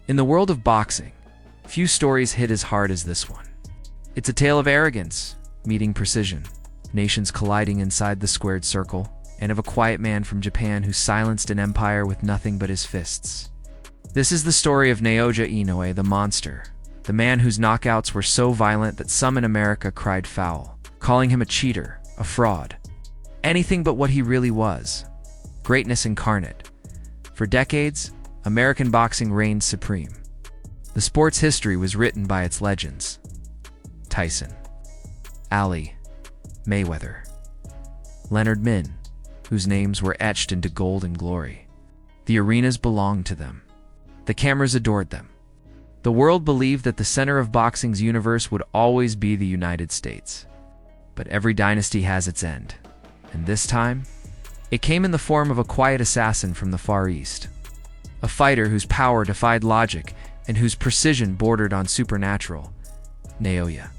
In the world of boxing, few stories hit as hard as this one. It's a tale of arrogance meeting precision, nations colliding inside the squared circle, and of a quiet man from Japan who silenced an empire with nothing but his fists. This is the story of Naoya Inoue, the monster, the man whose knockouts were so violent that some in America cried foul, calling him a cheater, a fraud, anything but what he really was, greatness incarnate. For decades, American boxing reigned supreme. The sport's history was written by its legends: Tyson, Ali, Mayweather, Leonard Min, whose names were etched into gold and glory. The arenas belonged to them. The cameras adored them. The world believed that the center of boxing's universe would always be the United States. But every dynasty has its end, and this time, it came in the form of a quiet assassin from the Far East. A fighter whose power defied logic and whose precision bordered on supernatural. Naoya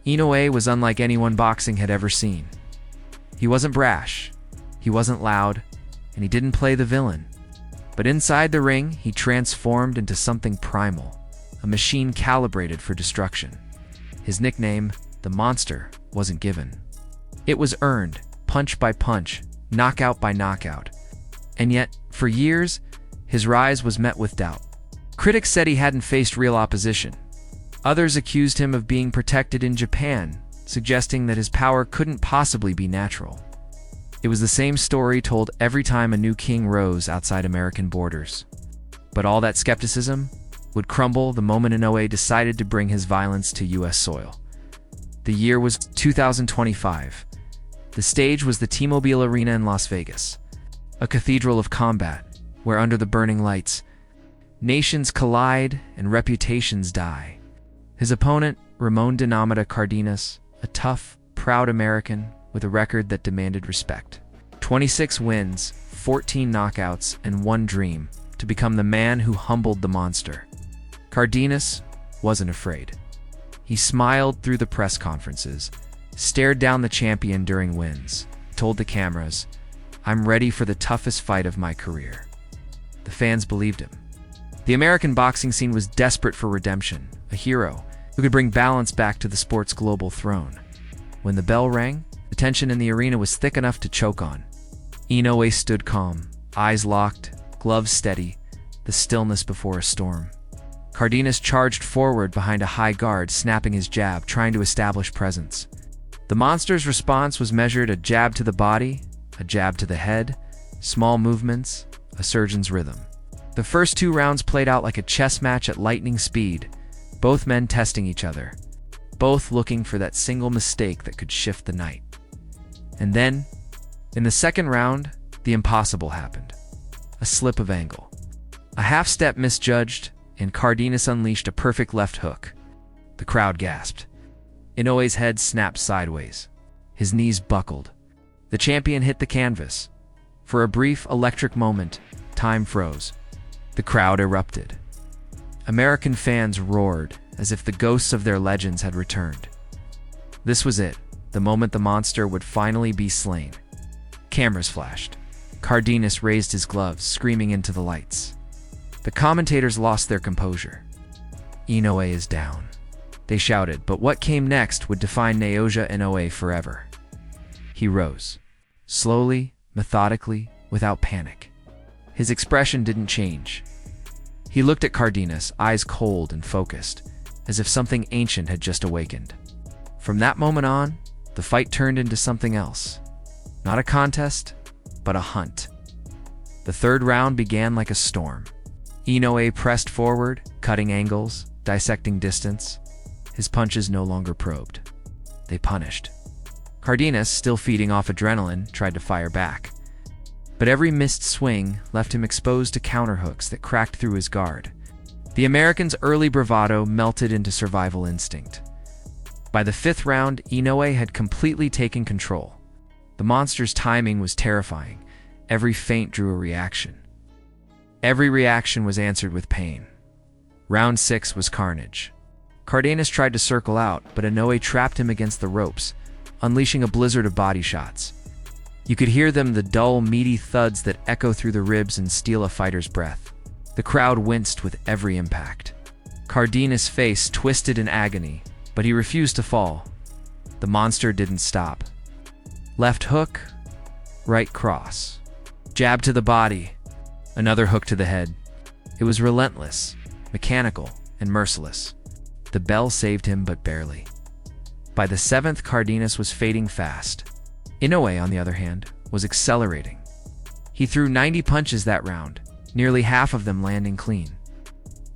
Inoue was unlike anyone boxing had ever seen. He wasn't brash, he wasn't loud, and he didn't play the villain. But inside the ring, he transformed into something primal, a machine calibrated for destruction. His nickname, the Monster, wasn't given. It was earned, punch by punch, knockout by knockout. And yet, for years, his rise was met with doubt. Critics said he hadn't faced real opposition. Others accused him of being protected in Japan, suggesting that his power couldn't possibly be natural. It was the same story told every time a new king rose outside American borders. But all that skepticism would crumble the moment Inoue decided to bring his violence to US soil. The year was 2025. The stage was the T-Mobile Arena in Las Vegas, a cathedral of combat, where under the burning lights, nations collide and reputations die. His opponent, Ramon Dinamita Cardenas, a tough, proud American with a record that demanded respect. 26 wins, 14 knockouts, and one dream to become the man who humbled the Monster. Cardenas wasn't afraid. He smiled through the press conferences, stared down the champion during wins, told the cameras, "I'm ready for the toughest fight of my career." The fans believed him. The American boxing scene was desperate for redemption, a hero who could bring balance back to the sport's global throne. When the bell rang, the tension in the arena was thick enough to choke on. Inoue stood calm, eyes locked, gloves steady, the stillness before a storm. Cardenas charged forward behind a high guard, snapping his jab, trying to establish presence. The Monster's response was measured: a jab to the body, a jab to the head, small movements, a surgeon's rhythm. The first 2 rounds played out like a chess match at lightning speed, both men testing each other, both looking for that single mistake that could shift the night. And then, in the second round, the impossible happened. A slip of angle. A half-step misjudged, and Cardenas unleashed a perfect left hook. The crowd gasped. Inoue's head snapped sideways. His knees buckled. The champion hit the canvas. For a brief, electric moment, time froze. The crowd erupted. American fans roared as if the ghosts of their legends had returned. This was it, the moment the Monster would finally be slain. Cameras flashed. Cardenas raised his gloves, screaming into the lights. The commentators lost their composure. "Inoue is down," they shouted, but what came next would define Naoya Inoue forever. He rose. Slowly, methodically, without panic. His expression didn't change. He looked at Cardenas, eyes cold and focused, as if something ancient had just awakened. From that moment on, the fight turned into something else. Not a contest, but a hunt. The third round began like a storm. Inoue pressed forward, cutting angles, dissecting distance. His punches no longer probed. They punished. Cardenas, still feeding off adrenaline, tried to fire back. But every missed swing left him exposed to counterhooks that cracked through his guard. The American's early bravado melted into survival instinct. By the 5th round, Inoue had completely taken control. The Monster's timing was terrifying. Every feint drew a reaction. Every reaction was answered with pain. Round 6 was carnage. Cardenas tried to circle out, but Inoue trapped him against the ropes, unleashing a blizzard of body shots. You could hear them, the dull, meaty thuds that echo through the ribs and steal a fighter's breath. The crowd winced with every impact. Cardenas' face twisted in agony, but he refused to fall. The monster didn't stop. Left hook, right cross. Jab to the body, another hook to the head. It was relentless, mechanical, and merciless. The bell saved him, but barely. By the seventh, Cardenas was fading fast. Inoue, on the other hand, was accelerating. He threw 90 punches that round, nearly half of them landing clean.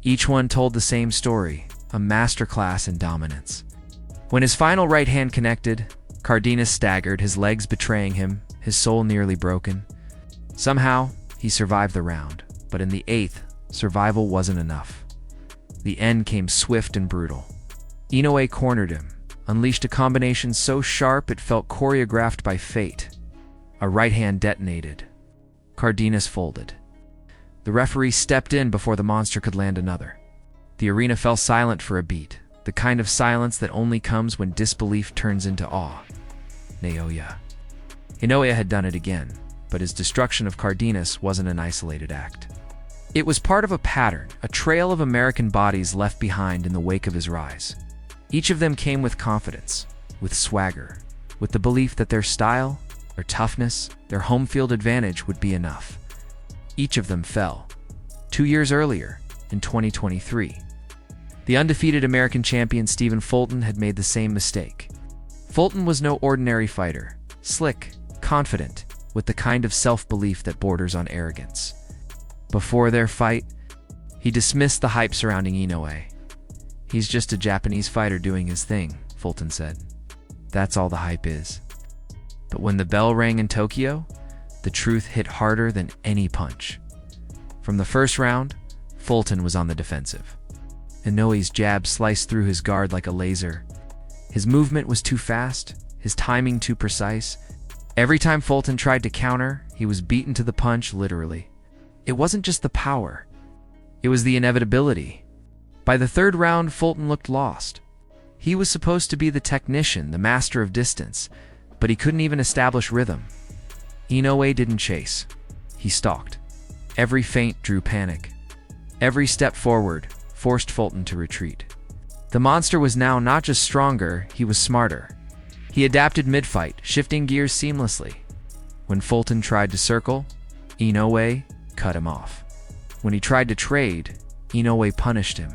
Each one told the same story, a masterclass in dominance. When his final right hand connected, Cardenas staggered, his legs betraying him, his soul nearly broken. Somehow, he survived the round, but in the eighth, survival wasn't enough. The end came swift and brutal. Inoue cornered him, unleashed a combination so sharp it felt choreographed by fate. A right hand detonated. Cardenas folded. The referee stepped in before the monster could land another. The arena fell silent for a beat, the kind of silence that only comes when disbelief turns into awe. Naoya Inoue had done it again, but his destruction of Cardenas wasn't an isolated act. It was part of a pattern, a trail of American bodies left behind in the wake of his rise. Each of them came with confidence, with swagger, with the belief that their style, their toughness, their home field advantage would be enough. Each of them fell. 2 years earlier, in 2023, the undefeated American champion Stephen Fulton had made the same mistake. Fulton was no ordinary fighter, slick, confident, with the kind of self-belief that borders on arrogance. Before their fight, he dismissed the hype surrounding Inoue. "He's just a Japanese fighter doing his thing," Fulton said. "That's all the hype is." But when the bell rang in Tokyo, the truth hit harder than any punch. From the first round, Fulton was on the defensive. Inoue's jab sliced through his guard like a laser. His movement was too fast, his timing too precise. Every time Fulton tried to counter, he was beaten to the punch, literally. It wasn't just the power. It was the inevitability. By the third round, Fulton looked lost. He was supposed to be the technician, the master of distance, but he couldn't even establish rhythm. Inoue didn't chase. He stalked. Every feint drew panic. Every step forward forced Fulton to retreat. The monster was now not just stronger, he was smarter. He adapted mid-fight, shifting gears seamlessly. When Fulton tried to circle, Inoue cut him off. When he tried to trade, Inoue punished him.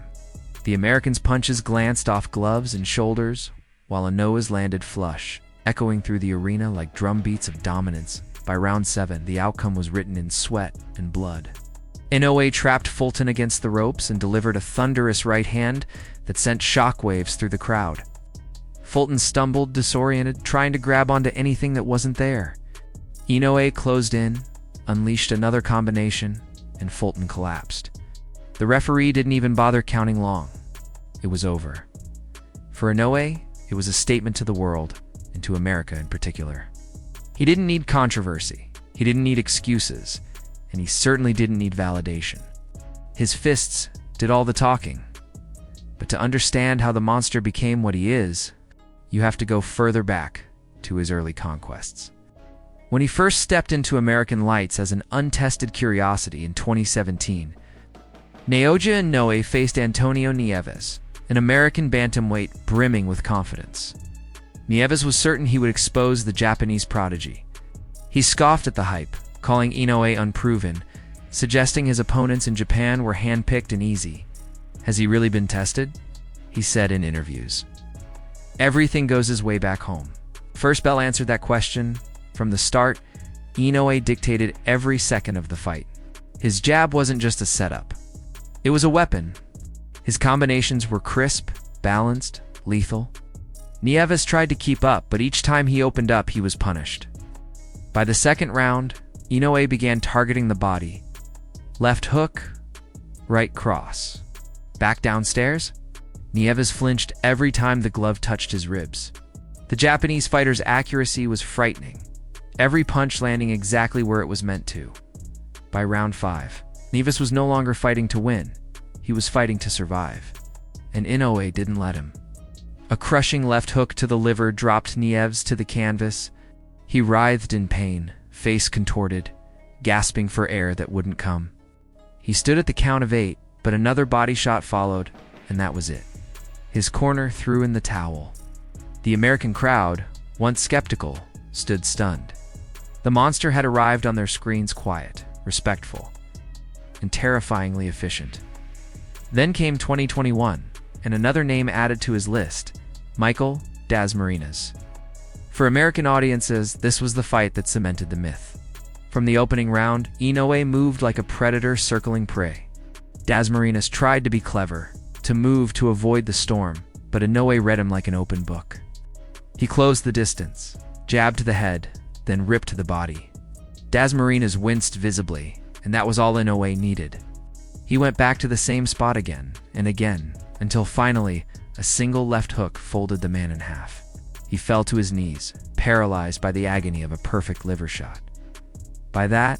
The American's punches glanced off gloves and shoulders, while Inoue's landed flush, echoing through the arena like drum beats of dominance. By round 7, the outcome was written in sweat and blood. Inoue trapped Fulton against the ropes and delivered a thunderous right hand that sent shockwaves through the crowd. Fulton stumbled, disoriented, trying to grab onto anything that wasn't there. Inoue closed in, unleashed another combination, and Fulton collapsed. The referee didn't even bother counting long. It was over. For Inoue, it was a statement to the world, and to America in particular. He didn't need controversy, he didn't need excuses, and he certainly didn't need validation. His fists did all the talking. But to understand how the monster became what he is, you have to go further back to his early conquests. When he first stepped into American lights as an untested curiosity in 2017, Naoya Inoue faced Antonio Nieves, an American bantamweight brimming with confidence. Nieves was certain he would expose the Japanese prodigy. He scoffed at the hype, calling Inoue unproven, suggesting his opponents in Japan were handpicked and easy. "Has he really been tested?" he said in interviews. Everything goes his way back home. First Bell answered that question. From the start, Inoue dictated every second of the fight. His jab wasn't just a setup. It was a weapon. His combinations were crisp, balanced, lethal. Nieves tried to keep up, but each time he opened up, he was punished. By the second round, Inoue began targeting the body. Left hook, right cross. Back downstairs? Nieves flinched every time the glove touched his ribs. The Japanese fighter's accuracy was frightening, every punch landing exactly where it was meant to. By round 5, Nieves was no longer fighting to win, he was fighting to survive. And Inoue didn't let him. A crushing left hook to the liver dropped Nieves to the canvas. He writhed in pain, face contorted, gasping for air that wouldn't come. He stood at the count of 8, but another body shot followed, and that was it. His corner threw in the towel. The American crowd, once skeptical, stood stunned. The monster had arrived on their screens quiet, respectful, and terrifyingly efficient. Then came 2021, and another name added to his list, Michael Dasmariñas. For American audiences, this was the fight that cemented the myth. From the opening round, Inoue moved like a predator circling prey. Dasmariñas tried to be clever, to move to avoid the storm, but Inoue read him like an open book. He closed the distance, jabbed to the head, then ripped to the body. Dasmariñas winced visibly, and that was all Inoue needed. He went back to the same spot again and again, until finally, a single left hook folded the man in half. He fell to his knees, paralyzed by the agony of a perfect liver shot. By that,